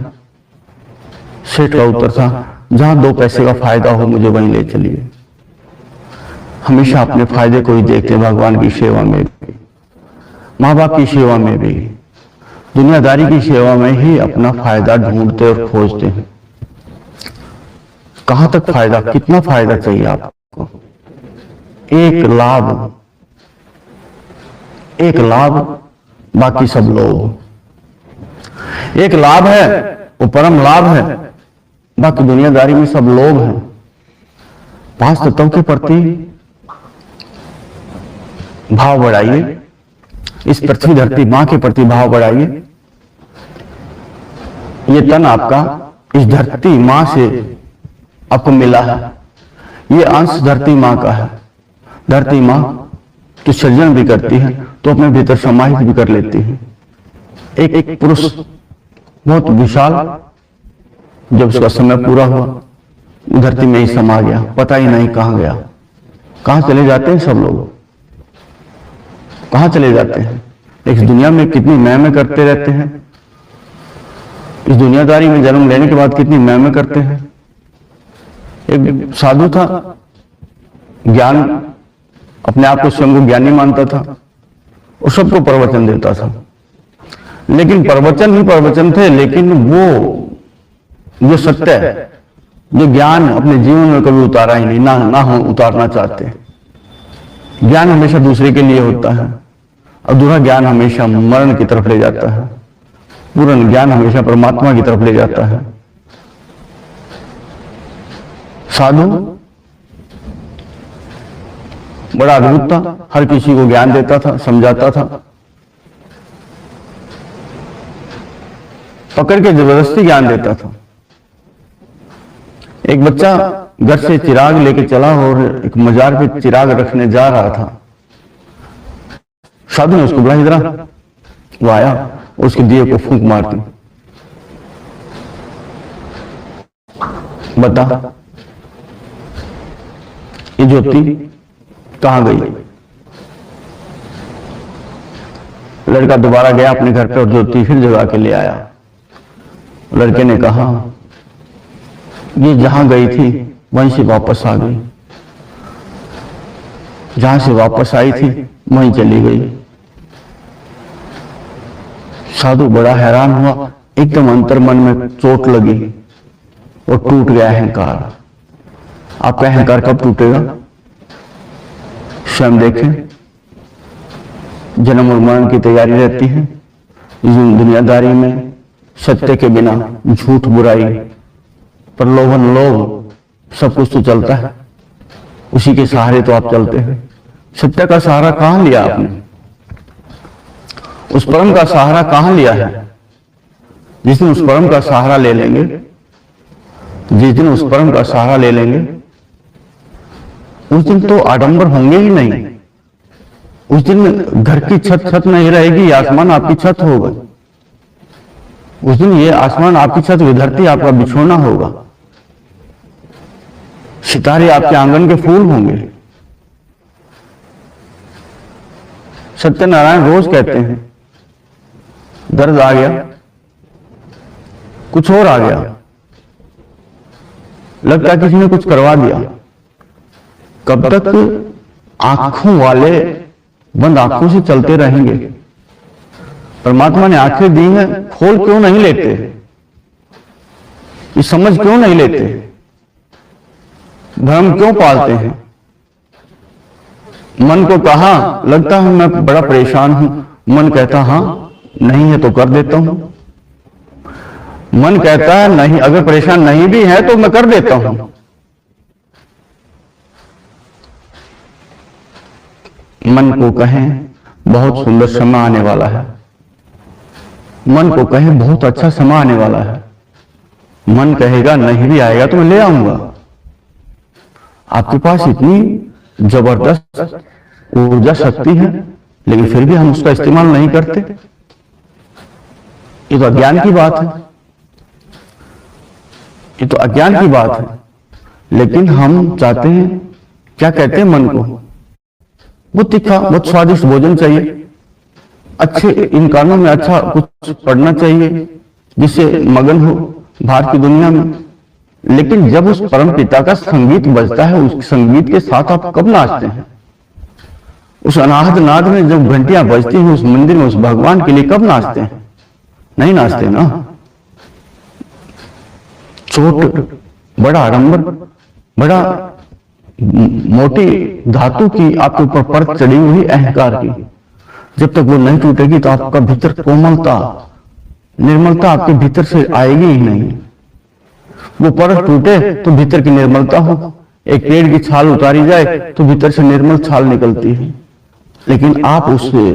सेठ का उत्तर था, जहां 2 पैसे का फायदा हो मुझे वहीं ले चलिए। हमेशा अपने फायदे को ही देखते हैं, भगवान की सेवा में भी, माँ बाप की सेवा में भी, दुनियादारी की सेवा में ही अपना फायदा ढूंढते और खोजते हैं। कहां तक फायदा, कितना फायदा चाहिए आपको? एक लाभ, बाकी सब लोग। एक लाभ है, वो परम लाभ है, बाकी दुनियादारी में सब लोग हैं। 5 तत्वों के प्रति भाव बढ़ाइए, इस पृथ्वी धरती मां के प्रति भाव बढ़ाइए। ये तन आपका इस धरती मां से आपको मिला है, ये अंश धरती मां का है। धरती मां तो सृजन भी करती है तो अपने भीतर समाहित भी कर लेती है। एक पुरुष बहुत विशाल, जब उसका समय पूरा हुआ धरती में ही समा गया, पता ही नहीं कहां गया। कहां चले जाते हैं सब लोग, कहां चले जाते हैं? इस दुनिया में कितनी मैं करते रहते हैं। इस दुनियादारी में जन्म लेने के बाद कितनी मैं करते हैं। एक साधु था, ज्ञान, अपने आप को स्वयं को ज्ञानी मानता था और सबको प्रवचन देता था। लेकिन प्रवचन ही प्रवचन थे, लेकिन वो जो सत्य है, जो ज्ञान अपने जीवन में कभी उतारा ही नहीं, ना हम उतारना चाहते। ज्ञान हमेशा दूसरे के लिए होता है, अधूरा ज्ञान हमेशा मरण की तरफ ले जाता है, पूर्ण ज्ञान हमेशा परमात्मा की तरफ ले जाता है। साधु बड़ा अद्भुत था, हर किसी को ज्ञान देता था, समझाता था, पकड़ के जबरदस्ती ज्ञान देता था। एक बच्चा घर से चिराग लेके चला और एक मजार पे चिराग रखने जा रहा था। साधु ने उसको बुलाया, इधर। वो आया और उसके दिए को फूंक मार दी। बता ये ज्योति कहां गई? लड़का दोबारा गया अपने घर पे और ज्योति फिर जगा के ले आया। लड़के ने कहा, ये जहां गई थी वहीं से वापस आ गई, जहां से वापस आई थी वहीं चली गई। साधु बड़ा हैरान हुआ, एकदम अंतर मन में चोट लगी और टूट गया अहंकार। आपका अहंकार कब टूटेगा? स्वयं देखें, जन्म और मरण की तैयारी रहती है। इस दुनियादारी में सत्य के बिना झूठ, बुराई, प्रलोभन, लोभ, सब कुछ तो चलता है। उसी के सहारे तो आप चलते हैं। सत्य का सहारा कहां लिया आपने? उस परम का सहारा कहां लिया है? जिस दिन उस परम का सहारा ले लेंगे, जिस दिन उस परम का सहारा ले लेंगे, उस दिन तो आडंबर होंगे ही नहीं। उस दिन घर की छत छत नहीं रहेगी, आसमान आपकी छत होगा। उस दिन ये आसमान आपकी छत, धरती आपका बिछोना होगा, सितारे आपके आंगन के फूल होंगे। सत्यनारायण रोज कहते हैं, दर्द आ गया, कुछ और आ गया, लगता है किसी ने कुछ करवा दिया। कब तक आंखों वाले बंद आंखों से चलते रहेंगे? परमात्मा ने आंखें दी हैं, खोल क्यों नहीं लेते? ये समझ क्यों नहीं लेते? भ्रम क्यों पालते हैं? मन को कहा, लगता है मैं बड़ा परेशान हूं। मन कहता हां, नहीं है तो कर देता हूं। मन कहता है नहीं, अगर परेशान नहीं भी है तो मैं कर देता हूं। मन को कहें बहुत सुंदर समय आने वाला है, मन को कहें बहुत अच्छा समय आने वाला है। मन कहेगा नहीं भी आएगा तो मैं ले आऊंगा। आपके पास इतनी जबरदस्त ऊर्जा शक्ति है, लेकिन फिर भी हम उसका इस्तेमाल नहीं करते। ये तो अज्ञान की बात है, ये तो अज्ञान की बात है। लेकिन हम चाहते हैं, क्या कहते हैं मन को, बहुत तीखा, बहुत स्वादिष्ट भोजन चाहिए, अच्छे इन कानों में अच्छा कुछ पढ़ना चाहिए जिससे मगन हो बाहर की दुनिया में। लेकिन जब उस परम पिता का संगीत बजता है, उस संगीत के साथ आप कब नाचते हैं? उस अनाहत नाद में जब घंटियां बजती हैं उस मंदिर में, उस भगवान के लिए कब नाचते हैं? नहीं नाचते ना। चोट, बड़ा आडंबर, बड़ा मोटी धातु की आपके ऊपर परत चढ़ी हुई अहंकार की, जब तक वो नहीं टूटेगी तो आपका भीतर कोमलता, निर्मलता आपके भीतर से आएगी ही नहीं। वो परत टूटे तो भीतर की निर्मलता हो। एक पेड़ की छाल उतारी जाए तो भीतर से निर्मल छाल निकलती है। लेकिन आप उससे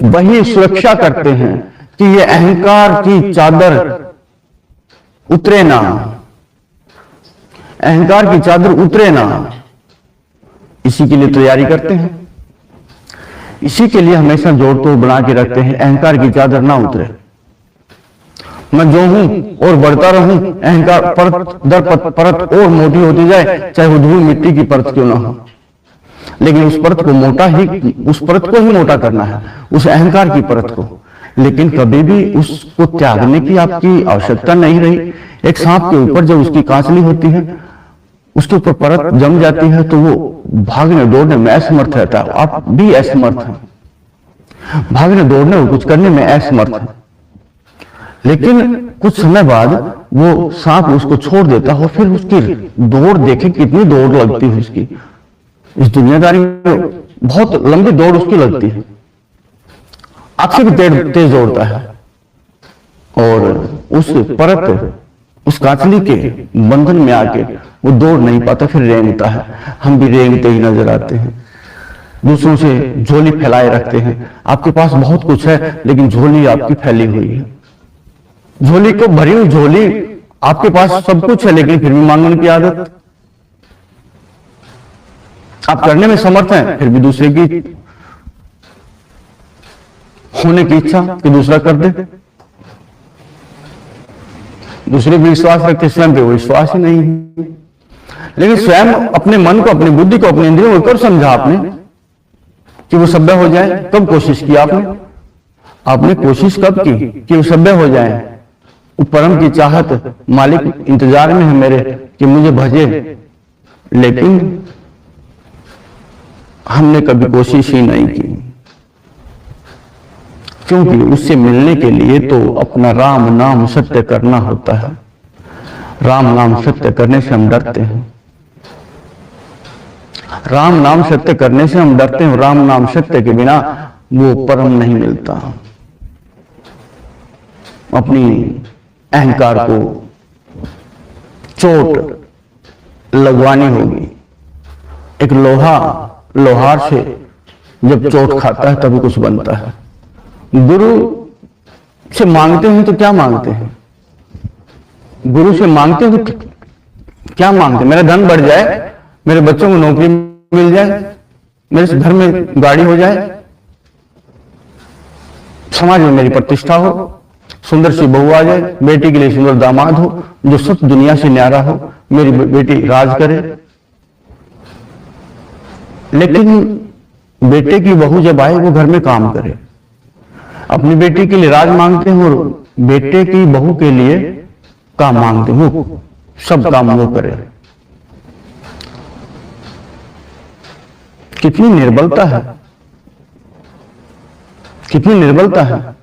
वही सुरक्षा करते हैं कि ये अहंकार की चादर उतरे ना, अहंकार की चादर उतरे ना। इसी के लिए तैयारी करते हैं, इसी के लिए हमेशा जोड़ तोड़ बना के रखते हैं, अहंकार की चादर ना उतरे। मैं जो हूं और बढ़ता रहूं, अहंकार परत दर परत और मोटी होती जाए, चाहे वो धूल मिट्टी की परत क्यों ना हो। लेकिन उस परत को मोटा ही, उस परत को ही मोटा करना है, उस अहंकार की परत को। लेकिन कभी भी उसको त्यागने की आपकी आवश्यकता नहीं रही। एक सांप के ऊपर जब उसकी कांचली होती है, उसके ऊपर परत जम जाती है तो वो भागने दौड़ने में असमर्थ रहता है। आप भी असमर्थ हैं, भागने दौड़ने और कुछ करने में असमर्थ हैं। लेकिन कुछ समय बाद वो सांप उसको छोड़ देता हो, फिर उसकी दौड़ देखें कितनी दौड़ लगती है उसकी। इस दुनियादारी में बहुत लंबी दौड़ उसकी लगती है, आपसे भी तेज दौड़ता है। और उस परत, उस कांचली के बंधन में आके वो दौड़ नहीं पाता, फिर रेंगता है। हम भी रेंगते ही नजर आते हैं, दूसरों से झोली फैलाए रखते हैं। आपके पास बहुत कुछ है लेकिन झोली आपकी फैली हुई है। झोली को भरी हुई झोली, आपके पास सब कुछ है लेकिन फिर भी मांगने की आदत। आप करने में समर्थ हैं, फिर भी दूसरे की होने की इच्छा कि दूसरा कर दे। दूसरे भी विश्वास रखते, स्वयं पे वो विश्वास ही नहीं है। लेकिन स्वयं अपने मन को, अपनी बुद्धि को, अपने इंद्रियों को कब समझा आपने कि वो सभ्य हो जाए? कब कोशिश की आपने? आपने कोशिश कब की कि वो सभ्य हो जाए? वो परम की चाहत, मालिक इंतजार में है मेरे कि मुझे भजे, लेकिन हमने कभी कोशिश ही नहीं की। क्योंकि उससे मिलने के लिए तो अपना राम नाम सत्य करना होता है। राम नाम सत्य करने से हम डरते हैं, राम नाम सत्य करने से हम डरते हैं। राम नाम सत्य के बिना वो परम नहीं मिलता। अपनी अहंकार को चोट लगवानी होगी। एक लोहा लोहार से जब चोट खाता है तभी कुछ बनता है। गुरु से मांगते हैं तो क्या मांगते हैं? गुरु से मांगते हैं तो क्या मांगते हैं? मेरा धन बढ़ जाए, मेरे बच्चों को नौकरी मिल जाए, मेरे घर में गाड़ी हो जाए, समाज में मेरी प्रतिष्ठा हो, सुंदर सी बहू आ जाए, बेटी के लिए सुंदर दामाद हो, जो सब दुनिया से न्यारा हो, मेरी बेटी राज करे। लेकिन बेटे की बहू जब आए वो घर में काम करे। अपनी बेटी के लिए राज मांगते हैं और बेटे की बहू के लिए काम मांगते हैं, वो सब काम वो करे। कितनी निर्बलता है, कितनी निर्बलता है।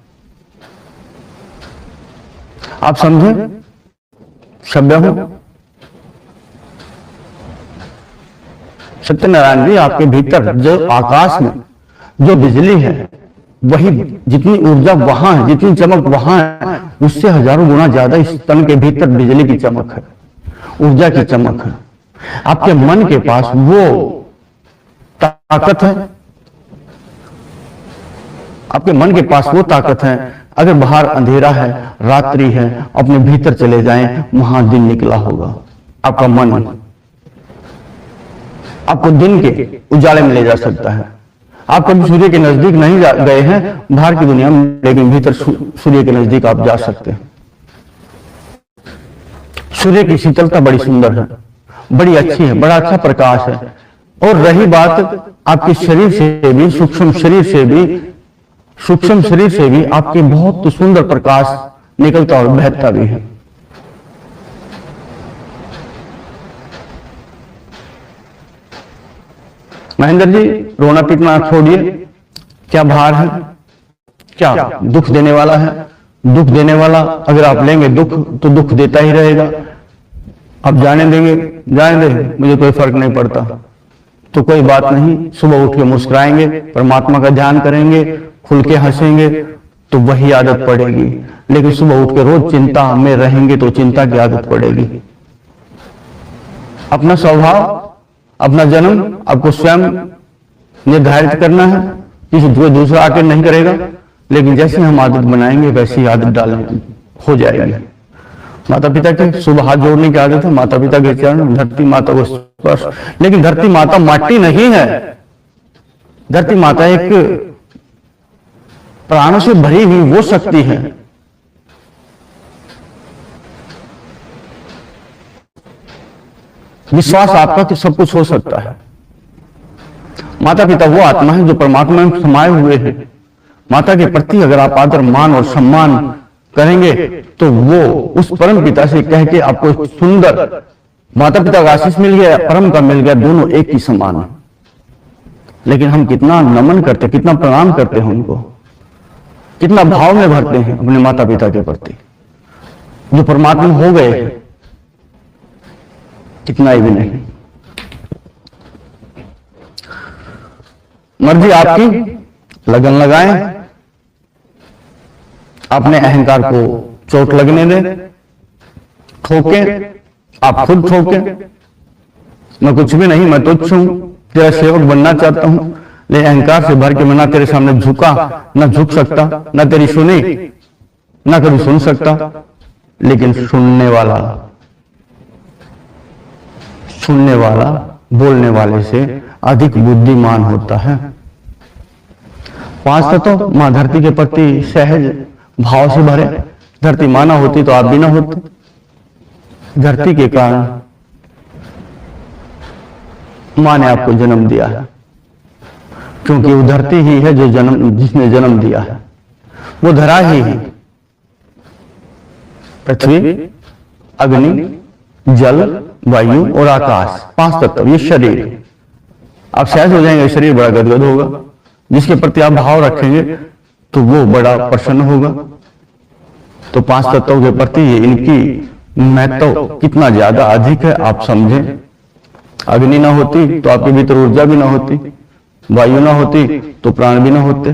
आप समझे, सभ्य हो। सत्यनारायण जी, आपके भीतर जो आकाश में जो बिजली है, वही जितनी ऊर्जा वहां है, जितनी चमक वहां है, उससे हजारों गुना ज्यादा इस तन के भीतर बिजली की चमक है, ऊर्जा की चमक है। आपके मन के पास वो ताकत है, आपके मन के पास वो ताकत है। अगर बाहर अंधेरा है, रात्रि है, अपने भीतर चले जाएं, वहां दिन निकला होगा। आपका मन आपको दिन के उजाले में ले जा सकता है। आप कभी सूर्य के नजदीक नहीं गए हैं बाहर की दुनिया में, लेकिन भीतर सूर्य के नजदीक आप जा सकते हैं। सूर्य की शीतलता बड़ी सुंदर है, बड़ी अच्छी है, बड़ा अच्छा प्रकाश है। और रही बात आपके शरीर से भी, सूक्ष्म शरीर से भी आपके बहुत सुंदर प्रकाश निकलता और बहता भी है। महेंद्र जी, रोना पीटना छोड़िए। क्या भार है, क्या दुख देने वाला है? दुख देने वाला अगर आप लेंगे दुख, तो दुख देता ही रहेगा। आप जाने देंगे, जाने दे, मुझे कोई फर्क नहीं पड़ता, तो कोई बात नहीं। सुबह उठ के मुस्कुराएंगे, परमात्मा का ध्यान करेंगे, खुल के हंसेंगे, तो वही आदत पड़ेगी। लेकिन सुबह उठ के रोज चिंता में रहेंगे तो चिंता की आदत पड़ेगी। अपना स्वभाव, अपना जन्म आपको स्वयं निर्धारित करना है, किसी कोई दूसरा आकर नहीं करेगा। लेकिन जैसे हम आदत बनाएंगे वैसे ही आदत डालने हो जाएगी। माता पिता के सुबह हाथ जोड़ने की आदत है, माता पिता के चरण, धरती माता को स्पर्श। लेकिन धरती माता माटी नहीं है, धरती माता एक प्राणों से भरी हुई वो शक्ति है। विश्वास आपका कि सब कुछ हो सकता है। माता पिता वो आत्मा है जो परमात्मा में समाये हुए हैं। माता के प्रति अगर आप आदर, मान और सम्मान करेंगे तो वो उस परम पिता से कह के आपको सुंदर माता पिता का आशीष मिल गया, परम का मिल गया, दोनों एक ही समान है। लेकिन हम कितना नमन करते, कितना प्रणाम करते हैं उनको, कितना भाव में भरते हैं अपने माता पिता के प्रति जो परमात्मा हो गए हैं, कितना ही भी नहीं। मर्जी आपकी, लगन लगाएं, अपने अहंकार को चोट लगने दें, ठोके, आप खुद ठोके। मैं कुछ भी नहीं, मैं तुच्छ हूं, तेरा सेवक बनना चाहता हूं, लेकिन अहंकार से भर के मैं ना तेरे सामने झुका, ना झुक सकता, ना तेरी सुनी, ना कभी सुन सकता। लेकिन सुनने वाला बोलने वाले से अधिक बुद्धिमान होता है। पांच तत्व मां धरती के प्रति सहज भाव से भरे। धरती मां ना होती तो आप भी ना होते। धरती के कारण मां ने आपको जन्म दिया है, क्योंकि वो धरती ही है जो जिसने जन्म दिया है। वो धरा ही है। पृथ्वी, अग्नि, जल, वायु और आकाश, पांच तत्व, ये शरीर। आप सहज हो जाएंगे, शरीर बड़ा गदगद होगा। जिसके प्रति आप भाव रखेंगे तो वो बड़ा प्रसन्न होगा। तो पांच तत्वों के प्रति इनकी महत्व कितना ज्यादा अधिक है आप समझें। अग्नि ना होती तो आपके भीतर ऊर्जा भी ना होती, वायु ना होती तो प्राण भी ना होते,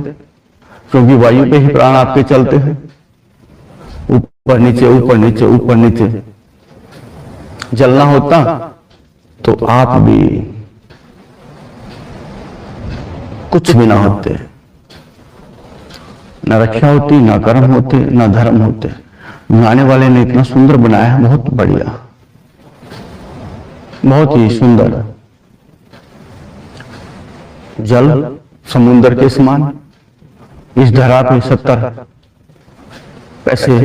क्योंकि वायु पे ही प्राण आपके चलते हैं, ऊपर नीचे ऊपर नीचे ऊपर नीचे। जलना होता तो आप भी कुछ भी ना होते। न रक्षा होती, न कर्म होते, न धर्म होते। बनाने वाले ने इतना सुंदर बनाया है, बहुत बढ़िया, बहुत ही सुंदर। जल समुद्र के समान, इस धरा पे 70 पैसे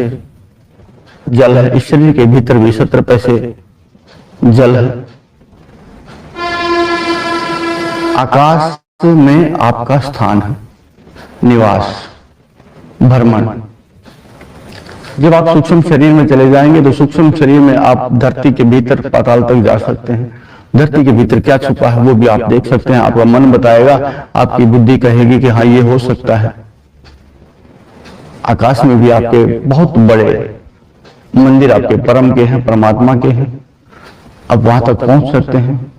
जल है, इस शरीर के भीतर भी 70 पैसे जल है। आकाश में आपका स्थान है, निवास, भ्रमण। जब आप सूक्ष्म शरीर में चले जाएंगे तो सूक्ष्म शरीर में आप धरती के भीतर पाताल तक जा सकते हैं। धरती के भीतर क्या छुपा है वो भी आप देख सकते हैं। आपका मन बताएगा, आपकी बुद्धि कहेगी कि हाँ ये हो सकता है। आकाश में भी आपके बहुत बड़े मंदिर आपके परम के हैं, परमात्मा के हैं। आप वहां तक पहुंच सकते हैं,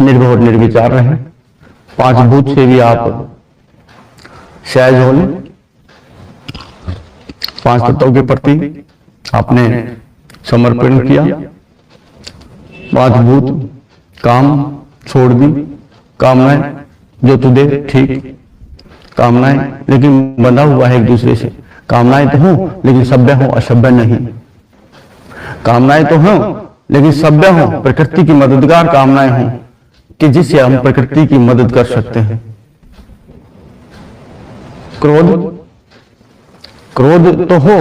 निर्भय और निर्विचार रहें। 5 भूत से भी आप सहज हो लें। 5 तत्वों के प्रति आपने समर्पण किया। 5 भूत काम छोड़ दी, कामनाएं जो तुझे ठीक कामनाएं, लेकिन बंधा हुआ है एक दूसरे से। कामनाएं तो हो लेकिन सभ्य हो, असभ्य नहीं। कामनाएं तो हो लेकिन सभ्य हो, प्रकृति की मददगार कामनाएं हो कि जिससे हम प्रकृति की मदद कर सकते हैं। क्रोध तो हो,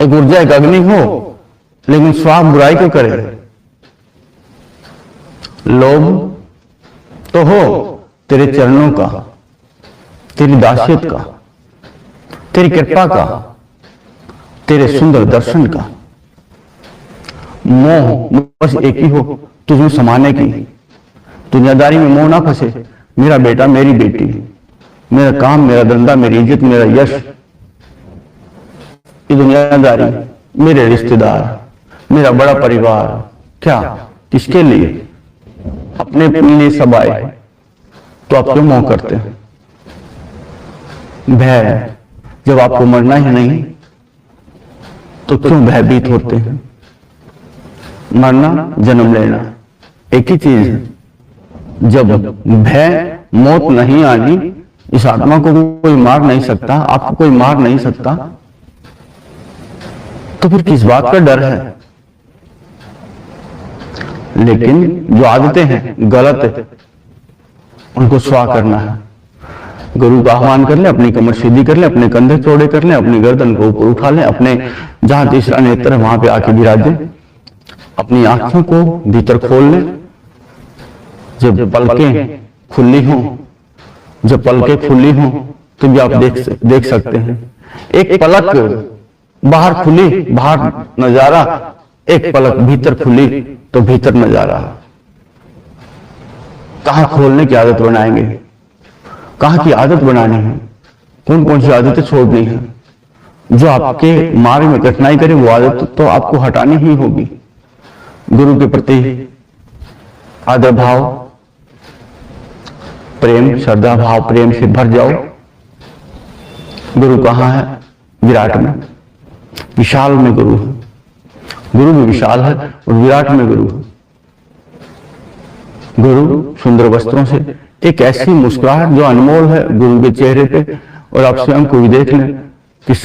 एक ऊर्जा, एक अग्नि हो, लेकिन स्वार्थ बुराई को करे। लोभ तो हो तेरे चरणों का, तेरी दासियत का, तेरी कृपा का, तेरे सुंदर दर्शन का। मोह बस एक ही हो, तुझमें समाने की। दुनियादारी में मोह ना फंसे। मेरा बेटा, मेरी बेटी, मेरा काम, मेरा धंधा, मेरी इज्जत, मेरा यश, ये दुनियादारी, मेरे रिश्तेदार, मेरा बड़ा परिवार, क्या किसके लिए? अपने लिए सब आए, तो आप क्यों मोह करते हैं? भय, जब आपको मरना ही नहीं तो क्यों भयभीत होते हैं? मरना, जन्म लेना एक ही चीज है। जब भय, मौत नहीं आनी, इस आत्मा को कोई मार नहीं सकता, आपको कोई मार नहीं सकता, तो फिर किस बात का डर है? लेकिन जो आदतें हैं गलत है, उनको स्वा करना है। गुरु का आह्वान कर ले, अपनी कमर सीधी कर ले, अपने कंधे चौड़े कर ले, अपनी गर्दन को ऊपर उठा ले, अपने जहां तीसरा नेत्र है वहां पे आके विराजे। अपनी आंखों को भीतर खोल ले। जब पलकें खुली हों, जब पलकें खुली हों तो भी आप देख सकते हैं। एक पलक बाहर खुली, बाहर नजारा, एक पलक भीतर खुली तो भीतर नजारा। कहां खोलने की आदत बनाएंगे? कहां की आदत बनानी है? कौन कौन सी आदतें छोड़नी है? जो आपके मार्ग में कठिनाई करे वो आदत तो आपको हटानी ही होगी। गुरु के प्रति आदर भाव, प्रेम, श्रद्धा भाव, प्रेम से भर जाओ। गुरु कहाँ है? विराट में, विशाल में गुरु है। गुरु भी विशाल है और विराट में गुरु है। गुरु सुंदर वस्त्रों से, एक ऐसी मुस्कुराहट जो अनमोल है गुरु के चेहरे पे, और आप स्वयं को भी देख लें